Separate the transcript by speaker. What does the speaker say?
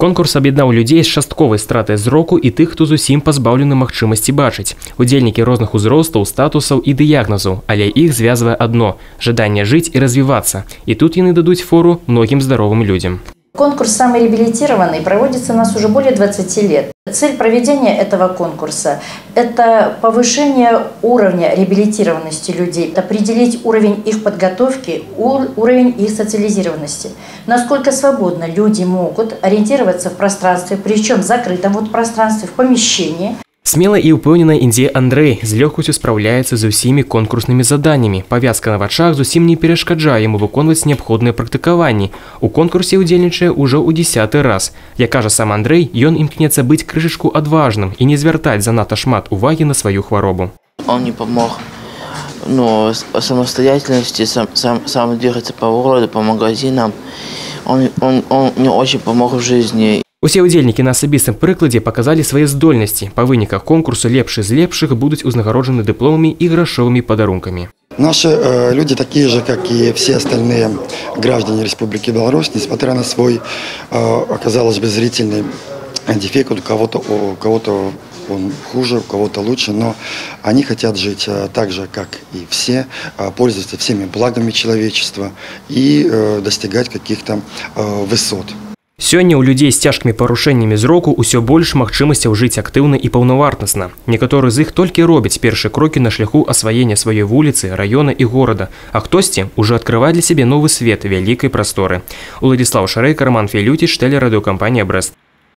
Speaker 1: Конкурс аб'яднаў людзей з частковай стратай зроку і тых, хто зусім пазбаўлены магчымасці бачыць. Удзельнікі розных узростаў, статусаў і дыягназаў, але іх звязвае адно – жаданне жыць і развівацца. І тут яны дадуць фору многім здаровым людзям.
Speaker 2: Конкурс «Самый реабилитированный» проводится у нас уже более 20 лет. Цель проведения этого конкурса – это повышение уровня реабилитированности людей, определить уровень их подготовки, уровень их социализированности. Насколько свободно люди могут ориентироваться в пространстве, причем в закрытом пространстве, в помещении.
Speaker 1: Смело і ўпэўнена ідзе Андрэй з лёгкасцю спраўляецца з усімі конкурснымі заданнямі. Павязка на вачах зусім не перашкаджае яму выконваць неабходныя практыкаванні. У конкурсе ўдзельнічае ўжо ў 10-й раз. Як кажа сам Андрэй, ён імкнецца быць крышачку адважным і не звяртаць занадта шмат увагі на сваю хваробу.
Speaker 3: Он не помог самостоятельности, сам двигаться по городу, по магазинам. Он мне очень помог в жизни.
Speaker 1: Усе ўдзельнікі на асабістым прыкладзе паказалі свае здольнасці. Па выніках конкурсу лепшы з лепшых будуць узнагароджаны дыпломамі і грашовымі падарункамі.
Speaker 4: Наши люди такие же, как и все остальные граждане Республики Беларусь, несмотря на свой, оказалось бы, зрительный дефект, у кого-то он хуже, у кого-то лучше, но они хотят жить так же, как и все, пользоваться всеми благами человечества и достигать каких-то высот.
Speaker 1: Сёння ў людзей з цяжкімі парушэннямі зроку ўсё больш магчымасцяў жыць актыўна і паўнавартасна. Некаторыя з іх толькі робяць першыя крокі на шляху асваення сваёй вуліцы, раёна і горада, а хтосьці ўжо адкрывае для сябе новы свет вялікай прасторы. Уладзіслаў Шарэйка, Роман Фелюціч, тэлерадыёкампанія «Брэст».